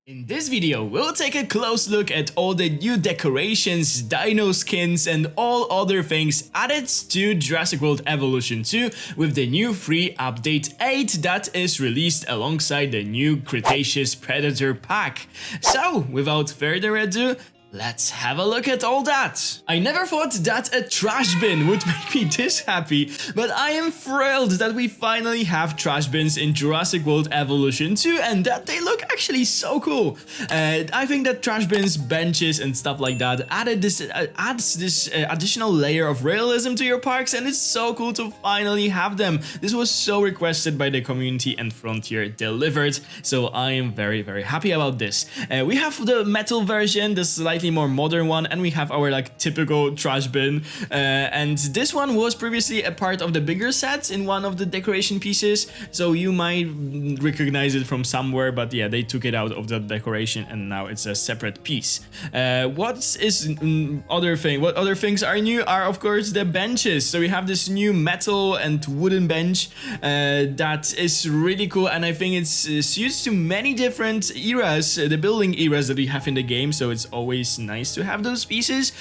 In this video, we'll take a close look at all the new decorations, dino skins and all other things added to Jurassic World Evolution 2 with the new free update 8 that is released alongside the new Cretaceous Predator pack. So, without further ado, let's have a look at all that. I never thought that a trash bin would make me this happy, but I am thrilled that we finally have trash bins in Jurassic World Evolution 2 and that they look actually so cool. I think that trash bins, benches and stuff like that adds this additional layer of realism to your parks, and it's so cool to finally have them. This was so requested by the community and Frontier delivered, so I am very happy about this. We have the metal version, the slightly more modern one, and we have our like typical trash bin, and this one was previously a part of the bigger sets in one of the decoration pieces, so you might recognize it from somewhere, but yeah, they took it out of the decoration and now it's a separate piece. What other things are new are of course the benches. So we have this new metal and wooden bench that is really cool, and I think it's suits to many different eras, the building eras that we have in the game, so it's always nice to have those pieces.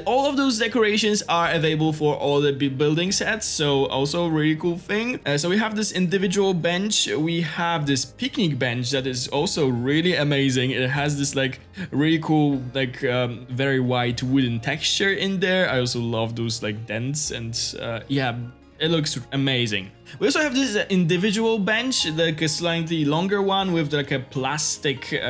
All of those decorations are available for all the building sets, so also a really cool thing. So we have this individual bench, we have this picnic bench that is also really amazing. It has this like really cool like very white wooden texture in there. I also love those like dents, and yeah, it looks amazing. We also have this individual bench, like a slightly longer one with like a plastic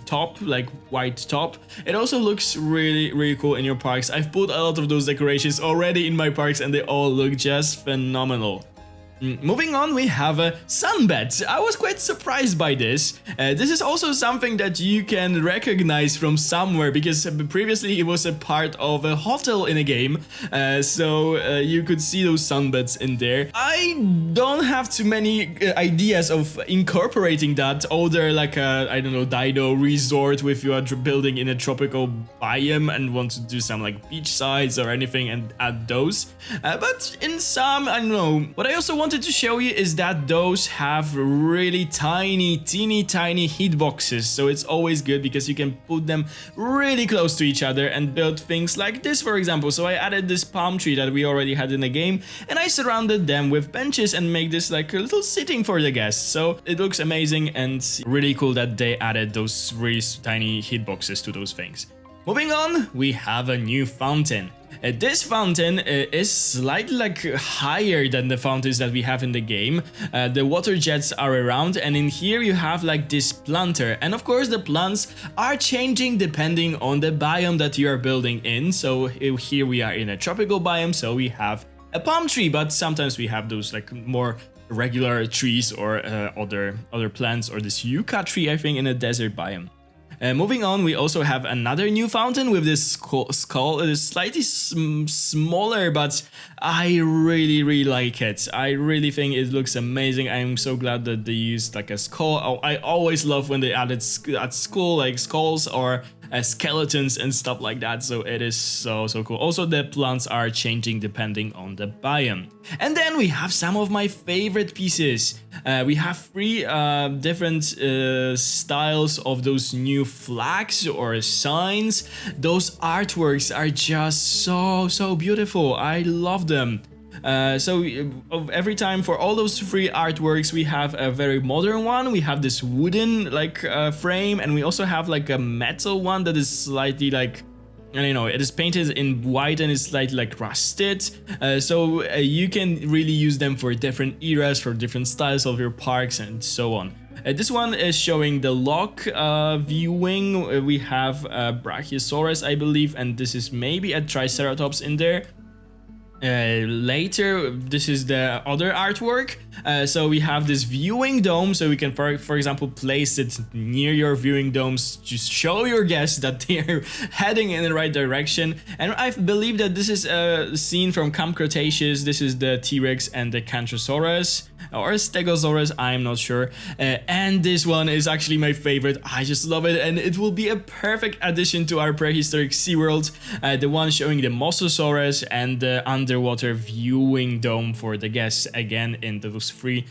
top, like white top. It also looks really cool in your parks. I've put a lot of those decorations already in my parks and they all look just phenomenal. Moving on, we have a sunbed. I was quite surprised by this. This is also something that you can recognize from somewhere, because previously it was a part of a hotel in a game, so you could see those sunbeds in there. I don't have too many ideas of incorporating that, other like a, I don't know, dino resort with you are building in a tropical biome and want to do some like beach sides or anything and add those. But in some, I don't know. What I also wanted to show you is that those have really teeny tiny hitboxes, so it's always good because you can put them really close to each other and build things like this, for example. So I added this palm tree that we already had in the game, and I surrounded them with benches and make this like a little sitting for the guests. So it looks amazing and really cool that they added those really tiny hitboxes to those things. Moving on, we have a new fountain. This fountain is slightly like higher than the fountains that we have in the game. The water jets are around, and in here you have like this planter, and of course the plants are changing depending on the biome that you are building in. So here we are in a tropical biome, so we have a palm tree, but sometimes we have those like more regular trees or other plants, or this yucca tree I think in a desert biome. Moving on, we also have another new fountain with this skull. It is slightly smaller, but I really like it. I really think it looks amazing. I'm so glad that they used like a skull. I always love when they added skull, like skulls or skeletons and stuff like that, so it is so cool. Also, the plants are changing depending on the biome. And then we have some of my favorite pieces. We have three different styles of those new flags or signs. Those artworks are just so beautiful. I love them. So every time for all those three artworks, we have a very modern one. We have this wooden like frame, and we also have like a metal one that is slightly like, I don't know, it is painted in white and it's slightly like rusted. So you can really use them for different eras, for different styles of your parks and so on. This one is showing the lock viewing. We have Brachiosaurus, I believe, and this is maybe a Triceratops in there. Later, this is the other artwork. So we have this viewing dome, so we can for example place it near your viewing domes to show your guests that they're heading in the right direction. And I believe that this is a scene from Camp Cretaceous. This is the T-Rex and the Cantrosaurus or Stegosaurus, I'm not sure. And this one is actually my favorite. I just love it, and it will be a perfect addition to our prehistoric SeaWorld. The one showing the Mosasaurus and the underwater viewing dome for the guests, again in those three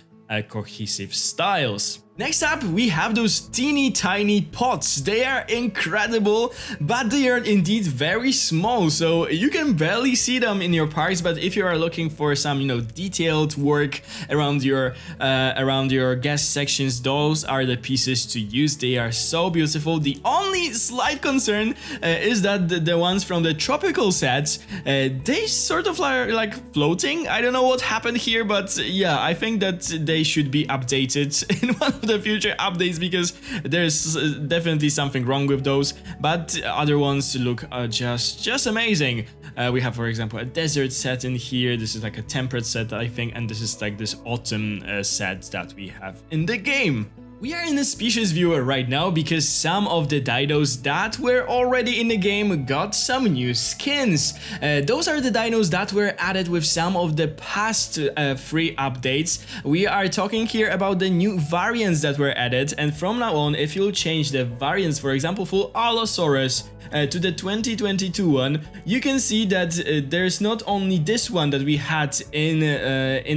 cohesive styles. Next up, we have those teeny tiny pots. They are incredible, but they are indeed very small, so you can barely see them in your parks. But if you are looking for some, detailed work around your guest sections, those are the pieces to use. They are so beautiful. The only slight concern is that the ones from the tropical sets, they sort of like floating. I don't know what happened here, but yeah, I think that they should be updated in one of the future updates, because there's definitely something wrong with those, but other ones look just amazing. We have, for example, a desert set in here. This is like a temperate set, I think, and this is like this autumn set that we have in the game. We are in the species viewer right now because some of the dinos that were already in the game got some new skins. Those are the dinos that were added with some of the past free updates. We are talking here about the new variants that were added, and from now on, if you'll change the variants, for example, for Allosaurus to the 2022 one, you can see that there's not only this one that we had in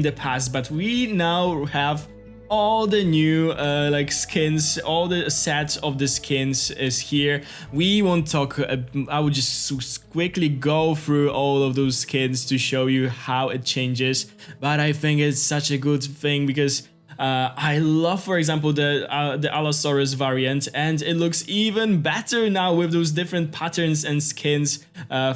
the past, but we now have all the new like skins, all the sets of the skins is here. We won't talk, I will just quickly go through all of those skins to show you how it changes, but I think it's such a good thing because I love, for example, the Allosaurus variant, and it looks even better now with those different patterns and skins.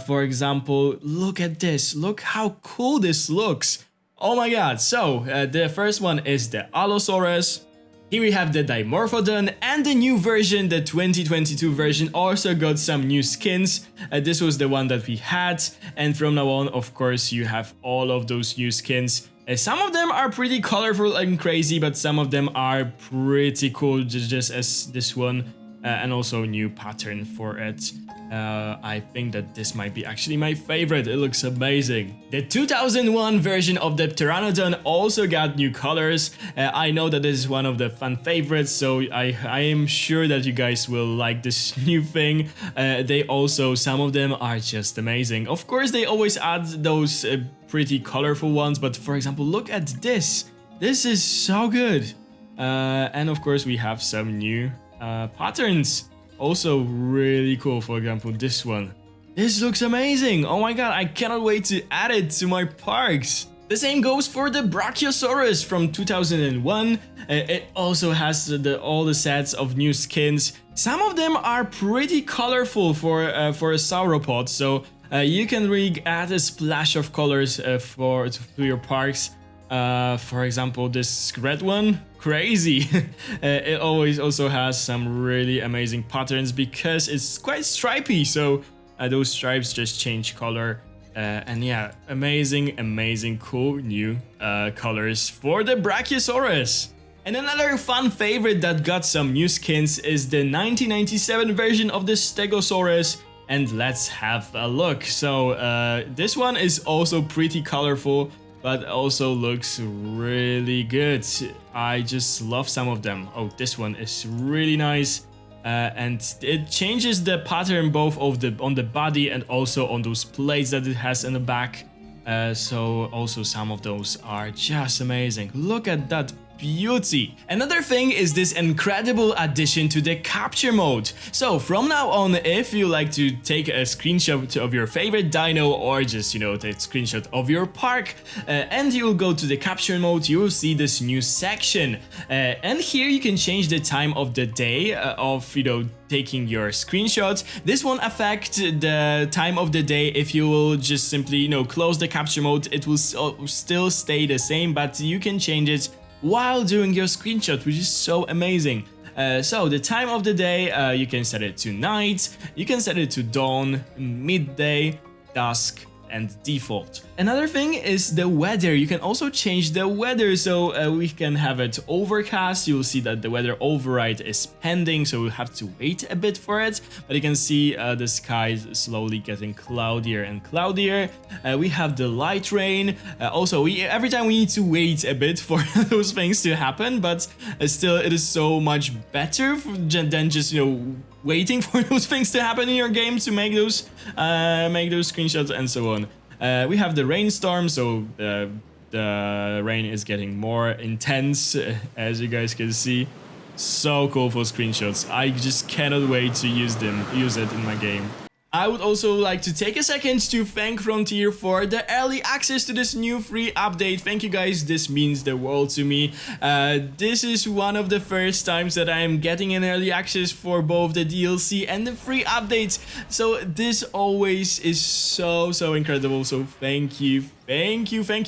For example, look at this, look how cool this looks. Oh my god, so the first one is the Allosaurus. Here we have the Dimorphodon, and the new version, the 2022 version, also got some new skins. This was the one that we had, and from now on, of course, you have all of those new skins. Some of them are pretty colorful and crazy, but some of them are pretty cool, just as this one, and also new pattern for it. I think that this might be actually my favorite. It looks amazing. The 2001 version of the Pteranodon also got new colors. I know that this is one of the fan favorites, so I am sure that you guys will like this new thing. They also, some of them are just amazing. Of course, they always add those pretty colorful ones, but for example, look at this. This is so good. And of course, we have some new patterns. Also really cool, for example, this one. This looks amazing! Oh my god, I cannot wait to add it to my parks! The same goes for the Brachiosaurus from 2001. It also has all the sets of new skins. Some of them are pretty colorful for a sauropod, so you can really add a splash of colors to your parks. For example, this red one, crazy. It always also has some really amazing patterns because it's quite stripy, so those stripes just change color. And yeah, amazing cool new colors for the Brachiosaurus. And another fun favorite that got some new skins is the 1997 version of the Stegosaurus. And let's have a look. So this one is also pretty colorful, but also looks really good. I just love some of them. Oh, this one is really nice. And it changes the pattern both on the body and also on those plates that it has in the back. So also some of those are just amazing. Look at that beauty. Another thing is this incredible addition to the capture mode. So from now on, if you like to take a screenshot of your favorite dino or just, take a screenshot of your park and you'll go to the capture mode, you will see this new section. And here you can change the time of the day of, taking your screenshots. This won't affect the time of the day if you will just simply, close the capture mode. It will still stay the same, but you can change it while doing your screenshot, which is so amazing. So the time of the day, you can set it to night, you can set it to dawn, midday, dusk, and default. Another thing is the weather. You can also change the weather, so we can have it overcast. You'll see that the weather override is pending, so we'll have to wait a bit for it, but you can see the skies slowly getting cloudier and cloudier. We have the light rain. Also, every time we need to wait a bit for those things to happen, but still it is so much better than just waiting for those things to happen in your game to make those screenshots and so on. We have the rainstorm, so the rain is getting more intense, as you guys can see. So cool for screenshots. I just cannot wait to use it in my game. I would also like to take a second to thank Frontier for the early access to this new free update. Thank you guys, this means the world to me. This is one of the first times that I am getting an early access for both the DLC and the free updates. So this always is so incredible. So thank you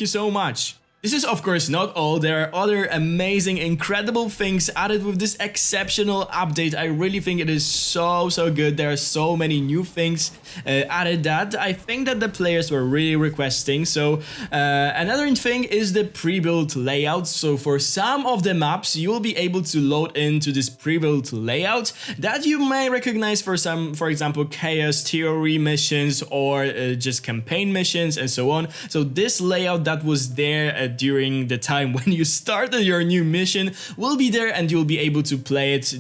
so much. This is of course not all, there are other amazing, incredible things added with this exceptional update. I really think it is so good. There are so many new things added that I think that the players were really requesting. So another thing is the pre-built layouts. So for some of the maps you will be able to load into this pre-built layout that you may recognize for some, for example, chaos theory missions or just campaign missions and so on. So this layout that was there during the time when you started your new mission will be there, and you'll be able to play it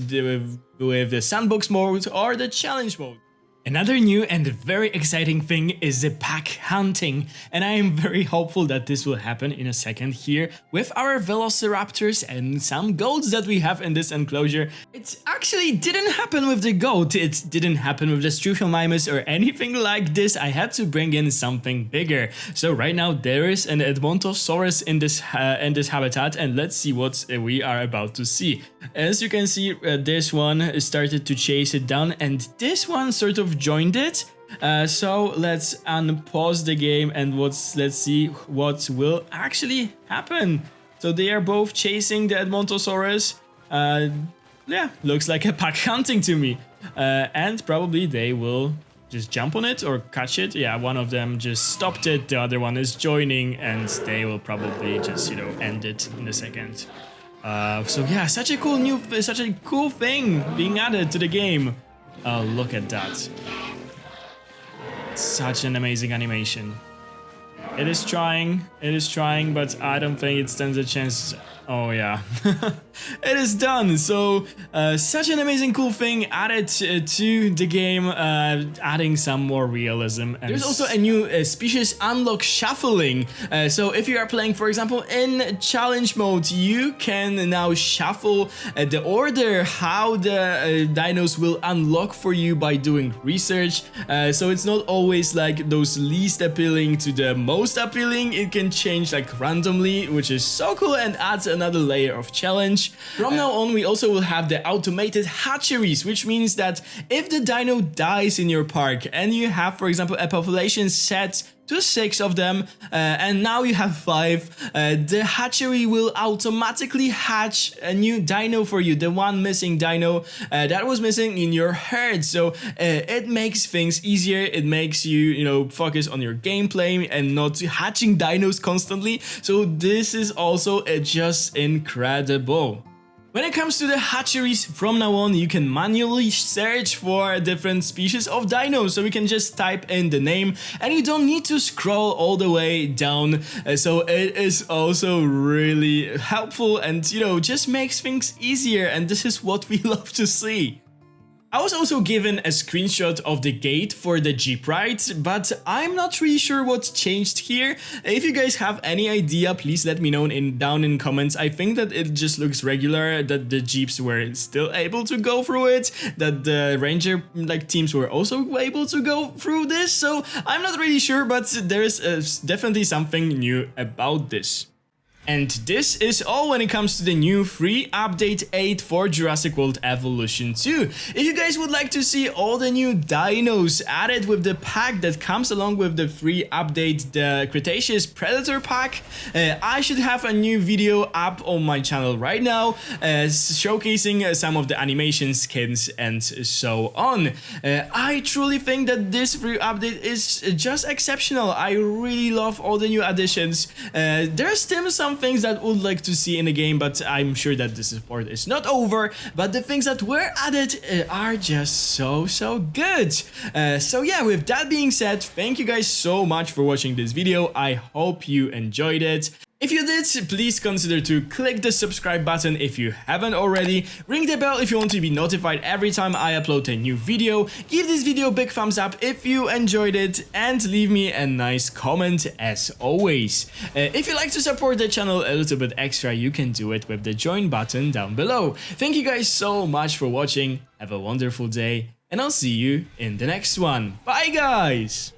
with the sandbox mode or the challenge mode. Another new and very exciting thing is the pack hunting, and I am very hopeful that this will happen in a second here with our velociraptors and some goats that we have in this enclosure. It actually didn't happen with the goat, it didn't happen with the Struthelmimus or anything like this. I had to bring in something bigger. So right now there is an Edmontosaurus in this habitat, and let's see what we are about to see. As you can see, this one started to chase it down, and this one sort of joined it. So let's unpause the game and let's see what will actually happen. So they are both chasing the Edmontosaurus. Yeah, looks like a pack hunting to me. And probably they will just jump on it or catch it. Yeah, one of them just stopped it, the other one is joining, and they will probably just, you know, end it in a second. So yeah, such a cool thing being added to the game. Look at that. Such an amazing animation. It is trying, but I don't think it stands a chance. Oh yeah, it is done. So such an amazing cool thing added to the game, adding some more realism. And there's also a new species unlock shuffling. So if you are playing, for example, in challenge mode, you can now shuffle the order how the dinos will unlock for you by doing research. So it's not always like those least appealing to the most appealing. It can change like randomly, which is so cool and adds another layer of challenge. From now on, we also will have the automated hatcheries, which means that if the dino dies in your park and you have, for example, a population set to 6 of them, and now you have 5, the hatchery will automatically hatch a new dino for you, the one missing dino that was missing in your herd. So it makes things easier, it makes you, you know, focus on your gameplay and not hatching dinos constantly. So this is also just incredible. When it comes to the hatcheries, from now on you can manually search for different species of dinos, so we can just type in the name and you don't need to scroll all the way down. So it is also really helpful and, you know, just makes things easier, and this is what we love to see. I was also given a screenshot of the gate for the Jeep ride, but I'm not really sure what's changed here. If you guys have any idea, please let me know down in comments. I think that it just looks regular, that the Jeeps were still able to go through it, that the Ranger teams were also able to go through this, so I'm not really sure, but there's definitely something new about this. And this is all when it comes to the new free update 8 for Jurassic World Evolution 2. If you guys would like to see all the new dinos added with the pack that comes along with the free update, the Cretaceous Predator pack, I should have a new video up on my channel right now, showcasing some of the animation skins and so on. I truly think that this free update is just exceptional. I really love all the new additions. There's still some things that I would like to see in the game, but I'm sure that the support is not over, but the things that were added are just so good. So yeah, with that being said, thank you guys so much for watching this video. I hope you enjoyed it. If you did, please consider to click the subscribe button if you haven't already, ring the bell if you want to be notified every time I upload a new video, give this video a big thumbs up if you enjoyed it, and leave me a nice comment as always. If you like to support the channel a little bit extra, you can do it with the join button down below. Thank you guys so much for watching, have a wonderful day, and I'll see you in the next one. Bye guys!